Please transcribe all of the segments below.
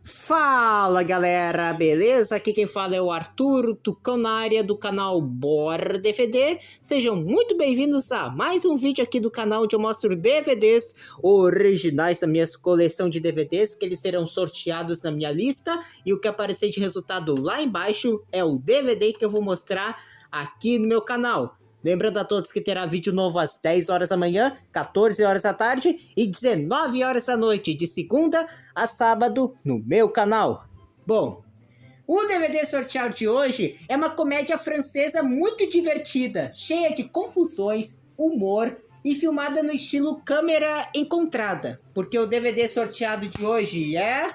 Fala galera, beleza? Aqui quem fala é o Arthur, Tucão na área do canal Bora DVD. Sejam muito bem-vindos a mais um vídeo aqui do canal onde eu mostro DVDs originais da minha coleção de DVDs, que eles serão sorteados na minha lista, e o que aparecer de resultado lá embaixo é o DVD que eu vou mostrar aqui no meu canal. Lembrando a todos que terá vídeo novo às 10 horas da manhã, 14 horas da tarde e 19 horas da noite, de segunda a sábado, no meu canal. Bom, o DVD sorteado de hoje é uma comédia francesa muito divertida, cheia de confusões, humor e filmada no estilo câmera encontrada, porque o DVD sorteado de hoje é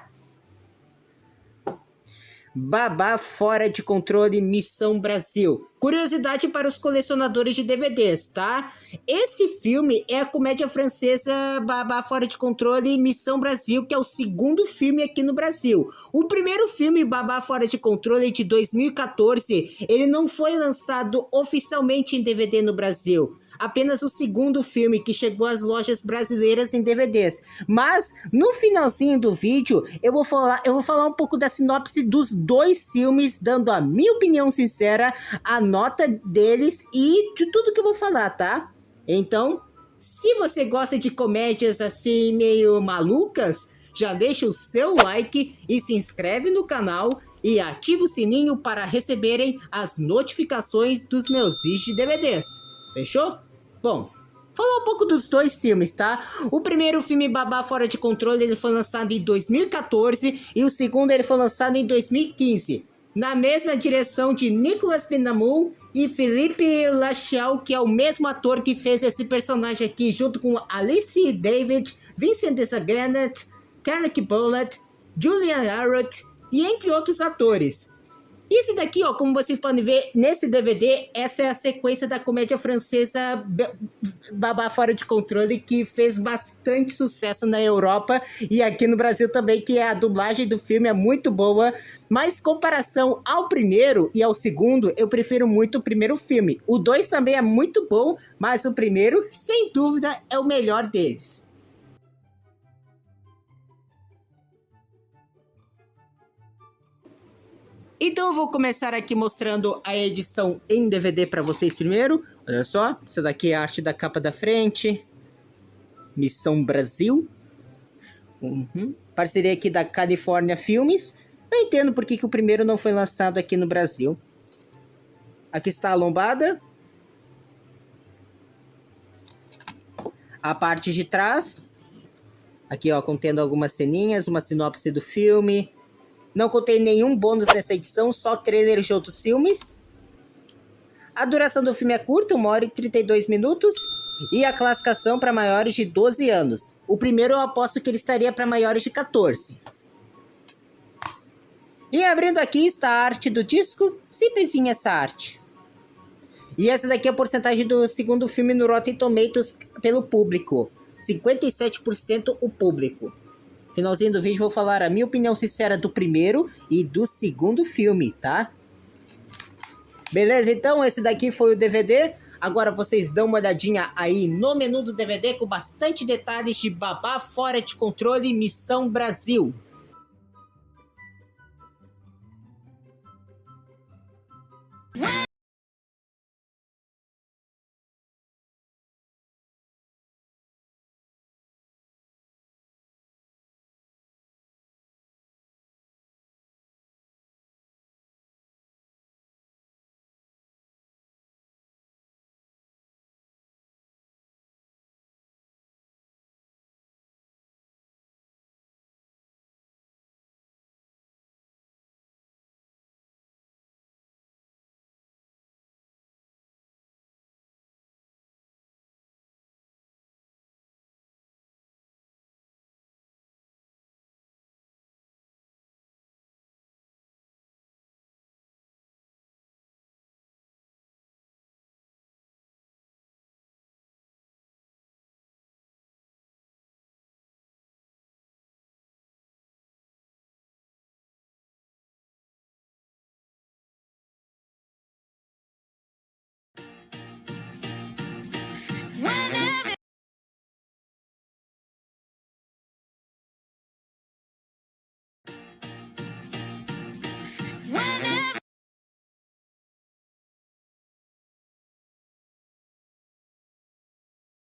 Babá Fora de Controle Missão Brasil. Curiosidade para os colecionadores de DVDs, tá? Esse filme é a comédia francesa Babá Fora de Controle Missão Brasil, que é o segundo filme aqui no Brasil. O primeiro filme, Babá Fora de Controle, de 2014, ele não foi lançado oficialmente em DVD no Brasil. Apenas o segundo filme que chegou às lojas brasileiras em DVDs. Mas no finalzinho do vídeo eu vou falar um pouco da sinopse dos dois filmes, dando a minha opinião sincera, a nota deles e de tudo que eu vou falar, tá? Então, se você gosta de comédias assim meio malucas, já deixa o seu like e se inscreve no canal e ativa o sininho para receberem as notificações dos meus vídeos de DVDs. Fechou? Bom, falar um pouco dos dois filmes, tá? O primeiro filme, Babá Fora de Controle, ele foi lançado em 2014 e o segundo ele foi lançado em 2015. Na mesma direção de Nicolas Benamour e Philippe Lachaud, que é o mesmo ator que fez esse personagem aqui, junto com Alice David, Vincent Desaguenet, Tarek Bullitt, Julian Arrett e entre outros atores. Isso daqui, ó, como vocês podem ver nesse DVD, essa é a sequência da comédia francesa Babá Fora de Controle, que fez bastante sucesso na Europa e aqui no Brasil também, que a dublagem do filme é muito boa, mas comparação ao primeiro e ao segundo, eu prefiro muito o primeiro filme. O 2 também é muito bom, mas o primeiro, sem dúvida, é o melhor deles. Então eu vou começar aqui mostrando a edição em DVD para vocês primeiro. Olha só, essa daqui é a arte da capa da frente. Missão Brasil. Parceria aqui da California Filmes. Não entendo por que o primeiro não foi lançado aqui no Brasil. Aqui está a lombada. A parte de trás. Aqui, ó, contendo algumas ceninhas, uma sinopse do filme. Não contei nenhum bônus nessa edição, só trailers de outros filmes. A duração do filme é curta, 1 hora e 32 minutos. E a classificação para maiores de 12 anos. O primeiro eu aposto que ele estaria para maiores de 14. E abrindo aqui está a arte do disco. Simplesinha essa arte. E essa daqui é a porcentagem do segundo filme no Rotten Tomatoes pelo público. 57% o público. Finalzinho do vídeo vou falar a minha opinião sincera do primeiro e do segundo filme, tá? Beleza, então esse daqui foi o DVD. Agora vocês dão uma olhadinha aí no menu do DVD com bastante detalhes de Babá Fora de Controle Missão Brasil.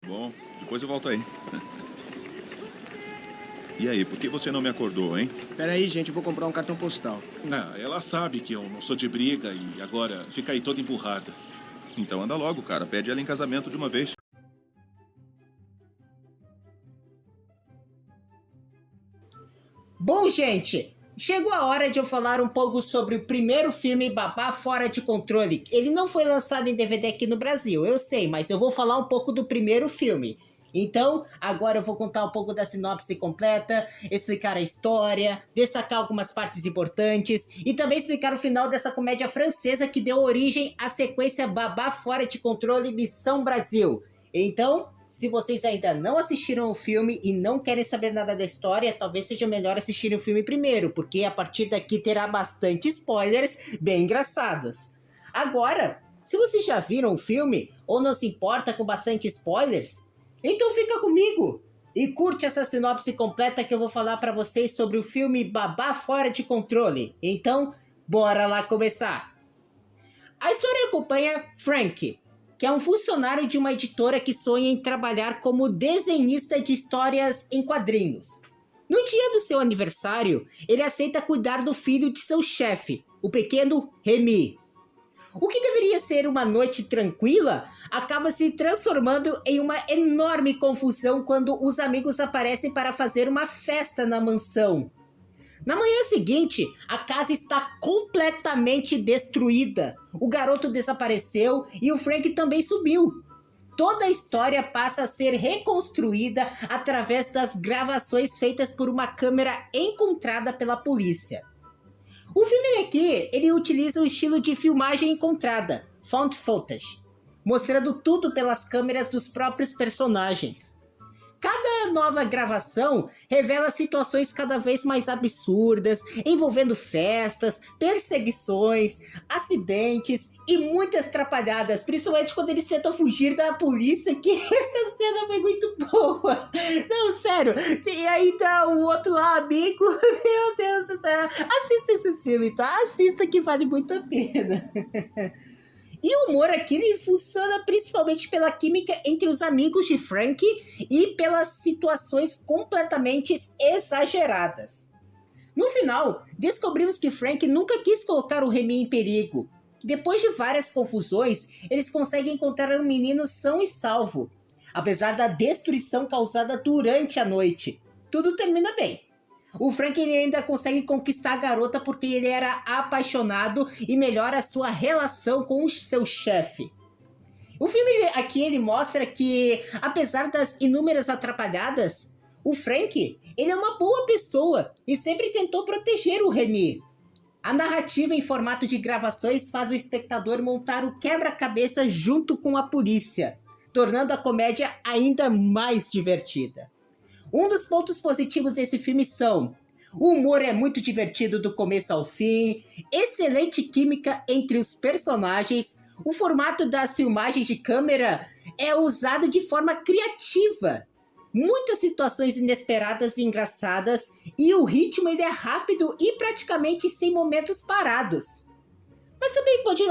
Bom, depois eu volto aí. E aí, por que você não me acordou, hein? Peraí, gente, eu vou comprar um cartão postal. Ah, ela sabe que eu não sou de briga e agora fica aí toda emburrada. Então anda logo, cara. Pede ela em casamento de uma vez. Bom, gente, chegou a hora de eu falar um pouco sobre o primeiro filme Babá Fora de Controle. Ele não foi lançado em DVD aqui no Brasil, eu sei, mas eu vou falar um pouco do primeiro filme. Então, agora eu vou contar um pouco da sinopse completa, explicar a história, destacar algumas partes importantes e também explicar o final dessa comédia francesa que deu origem à sequência Babá Fora de Controle Missão Brasil. Então, se vocês ainda não assistiram o filme e não querem saber nada da história, talvez seja melhor assistirem o filme primeiro, porque a partir daqui terá bastante spoilers bem engraçados. Agora, se vocês já viram o filme ou não se importa com bastante spoilers, então fica comigo e curte essa sinopse completa que eu vou falar para vocês sobre o filme Babá Fora de Controle. Então, bora lá começar! A história acompanha Frank, que é um funcionário de uma editora que sonha em trabalhar como desenhista de histórias em quadrinhos. No dia do seu aniversário, ele aceita cuidar do filho de seu chefe, o pequeno Remy. O que deveria ser uma noite tranquila acaba se transformando em uma enorme confusão quando os amigos aparecem para fazer uma festa na mansão. Na manhã seguinte, a casa está completamente destruída. O garoto desapareceu e o Frank também sumiu. Toda a história passa a ser reconstruída através das gravações feitas por uma câmera encontrada pela polícia. O filme aqui, ele utiliza o estilo de filmagem encontrada, found footage, mostrando tudo pelas câmeras dos próprios personagens. Cada nova gravação revela situações cada vez mais absurdas, envolvendo festas, perseguições, acidentes e muitas atrapalhadas, principalmente quando eles tentam fugir da polícia, que essa cena foi muito boa. Não, sério. E aí tá o outro lá, amigo. Meu Deus do céu. Assista esse filme, tá? Assista que vale muito a pena. E o humor aqui ele funciona principalmente pela química entre os amigos de Frank e pelas situações completamente exageradas. No final, descobrimos que Frank nunca quis colocar o Remy em perigo. Depois de várias confusões, eles conseguem encontrar um menino são e salvo, apesar da destruição causada durante a noite. Tudo termina bem. O Frank ele ainda consegue conquistar a garota porque ele era apaixonado e melhora a sua relação com o seu chefe. O filme aqui ele mostra que, apesar das inúmeras atrapalhadas, o Frank ele é uma boa pessoa e sempre tentou proteger o Remy. A narrativa em formato de gravações faz o espectador montar o quebra-cabeça junto com a polícia, tornando a comédia ainda mais divertida. Um dos pontos positivos desse filme são: o humor é muito divertido do começo ao fim, excelente química entre os personagens, o formato das filmagens de câmera é usado de forma criativa, muitas situações inesperadas e engraçadas, e o ritmo ele é rápido e praticamente sem momentos parados. Mas também pode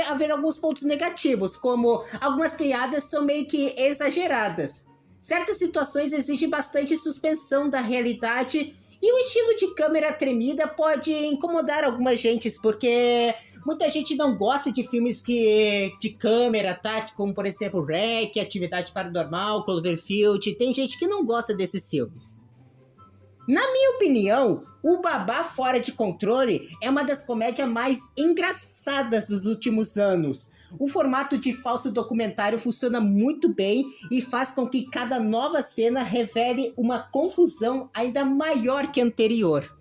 haver alguns pontos negativos, como algumas piadas são meio que exageradas. Certas situações exigem bastante suspensão da realidade e o estilo de câmera tremida pode incomodar algumas gentes, porque muita gente não gosta de filmes de câmera, tá? Como, por exemplo, REC, Atividade Paranormal, Cloverfield. Tem gente que não gosta desses filmes. Na minha opinião, o Babá Fora de Controle é uma das comédias mais engraçadas dos últimos anos. O formato de falso documentário funciona muito bem e faz com que cada nova cena revele uma confusão ainda maior que a anterior.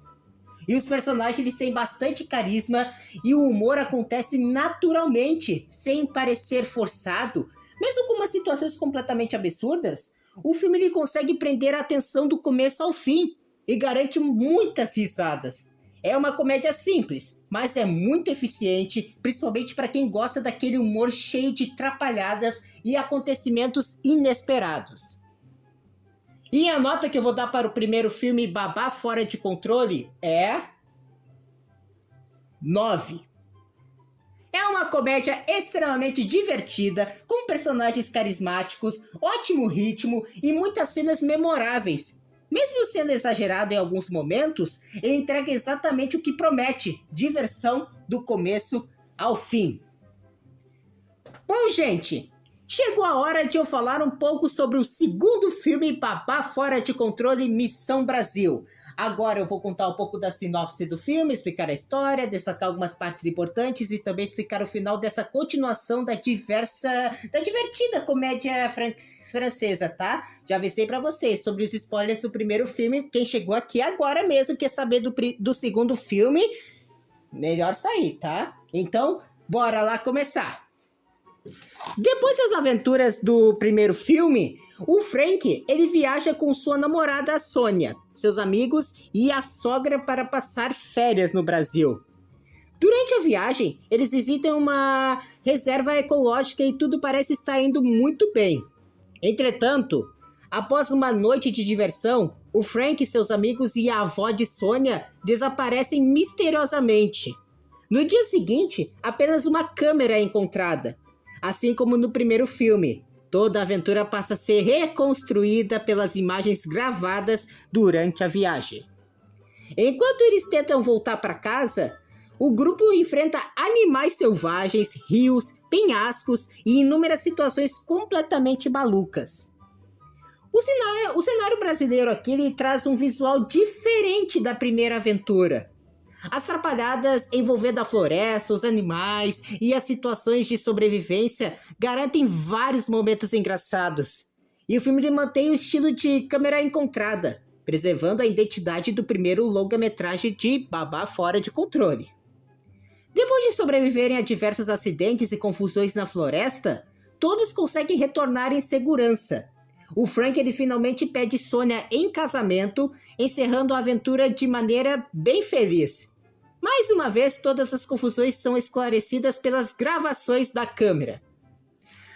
E os personagens eles têm bastante carisma e o humor acontece naturalmente, sem parecer forçado, mesmo com umas situações completamente absurdas. O filme ele consegue prender a atenção do começo ao fim e garante muitas risadas. É uma comédia simples, mas é muito eficiente, principalmente para quem gosta daquele humor cheio de trapalhadas e acontecimentos inesperados. E a nota que eu vou dar para o primeiro filme Babá Fora de Controle é 9. É uma comédia extremamente divertida, com personagens carismáticos, ótimo ritmo e muitas cenas memoráveis. Mesmo sendo exagerado em alguns momentos, ele entrega exatamente o que promete: diversão do começo ao fim. Bom, gente, chegou a hora de eu falar um pouco sobre o segundo filme Babá Fora de Controle, Missão Brasil. Agora eu vou contar um pouco da sinopse do filme, explicar a história, destacar algumas partes importantes e também explicar o final dessa continuação da divertida comédia francesa, tá? Já avisei pra vocês sobre os spoilers do primeiro filme. Quem chegou aqui agora mesmo quer saber do segundo filme, melhor sair, tá? Então, bora lá começar. Depois das aventuras do primeiro filme, o Frank, ele viaja com sua namorada Sônia, seus amigos e a sogra para passar férias no Brasil. Durante a viagem, eles visitam uma reserva ecológica e tudo parece estar indo muito bem. Entretanto, após uma noite de diversão, o Frank, seus amigos e a avó de Sônia desaparecem misteriosamente. No dia seguinte, apenas uma câmera é encontrada. Assim como no primeiro filme, toda a aventura passa a ser reconstruída pelas imagens gravadas durante a viagem. Enquanto eles tentam voltar para casa, o grupo enfrenta animais selvagens, rios, penhascos e inúmeras situações completamente malucas. O cenário brasileiro aqui ele traz um visual diferente da primeira aventura. As atrapalhadas envolvendo a floresta, os animais e as situações de sobrevivência garantem vários momentos engraçados. E o filme mantém o estilo de câmera encontrada, preservando a identidade do primeiro longa-metragem de Babá Fora de Controle. Depois de sobreviverem a diversos acidentes e confusões na floresta, todos conseguem retornar em segurança. O Frank ele finalmente pede Sônia em casamento, encerrando a aventura de maneira bem feliz. Mais uma vez, todas as confusões são esclarecidas pelas gravações da câmera.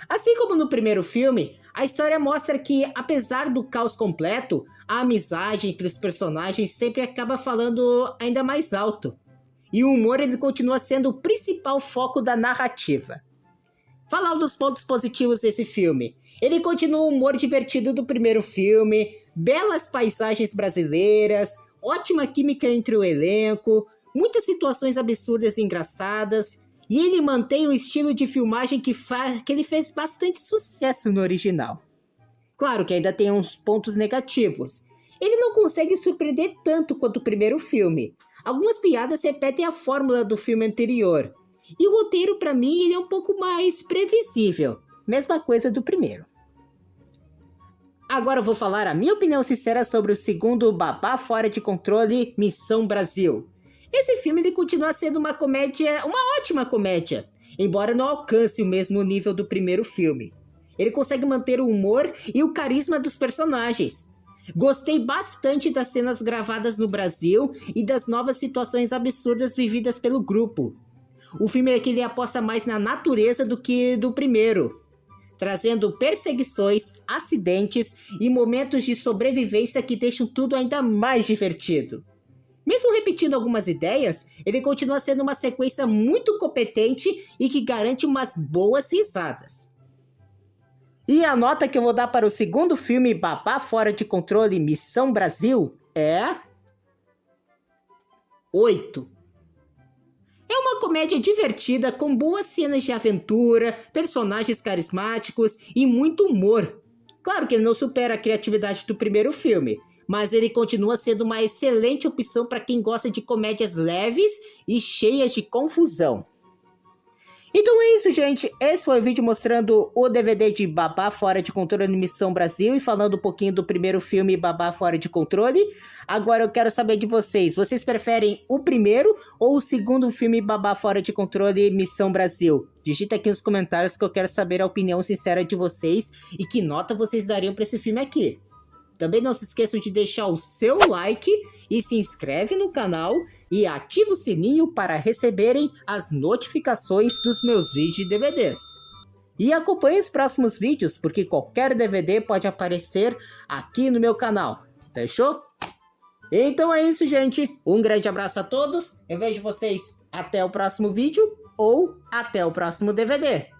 Assim como no primeiro filme, a história mostra que, apesar do caos completo, a amizade entre os personagens sempre acaba falando ainda mais alto. E o humor ele continua sendo o principal foco da narrativa. Falar dos pontos positivos desse filme. Ele continua o humor divertido do primeiro filme, belas paisagens brasileiras, ótima química entre o elenco, muitas situações absurdas e engraçadas, e ele mantém um estilo de filmagem que ele fez bastante sucesso no original. Claro que ainda tem uns pontos negativos. Ele não consegue surpreender tanto quanto o primeiro filme. Algumas piadas repetem a fórmula do filme anterior. E o roteiro, pra mim, ele é um pouco mais previsível. Mesma coisa do primeiro. Agora eu vou falar a minha opinião sincera sobre o segundo Babá Fora de Controle, Missão Brasil. Esse filme ele continua sendo uma ótima comédia, embora não alcance o mesmo nível do primeiro filme. Ele consegue manter o humor e o carisma dos personagens. Gostei bastante das cenas gravadas no Brasil e das novas situações absurdas vividas pelo grupo. O filme aqui ele aposta mais na natureza do que do primeiro, trazendo perseguições, acidentes e momentos de sobrevivência que deixam tudo ainda mais divertido. Mesmo repetindo algumas ideias, ele continua sendo uma sequência muito competente e que garante umas boas risadas. E a nota que eu vou dar para o segundo filme Babá Fora de Controle, Missão Brasil é 8. É uma comédia divertida com boas cenas de aventura, personagens carismáticos e muito humor. Claro que ele não supera a criatividade do primeiro filme, mas ele continua sendo uma excelente opção para quem gosta de comédias leves e cheias de confusão. Então é isso, gente. Esse foi o vídeo mostrando o DVD de Babá Fora de Controle Missão Brasil e falando um pouquinho do primeiro filme Babá Fora de Controle. Agora eu quero saber de vocês. Vocês preferem o primeiro ou o segundo filme Babá Fora de Controle Missão Brasil? Digita aqui nos comentários que eu quero saber a opinião sincera de vocês e que nota vocês dariam para esse filme aqui. Também não se esqueçam de deixar o seu like e se inscreve no canal e ativa o sininho para receberem as notificações dos meus vídeos de DVDs. E acompanhe os próximos vídeos, porque qualquer DVD pode aparecer aqui no meu canal. Fechou? Então é isso, gente. Um grande abraço a todos. Eu vejo vocês até o próximo vídeo. ou até o próximo DVD.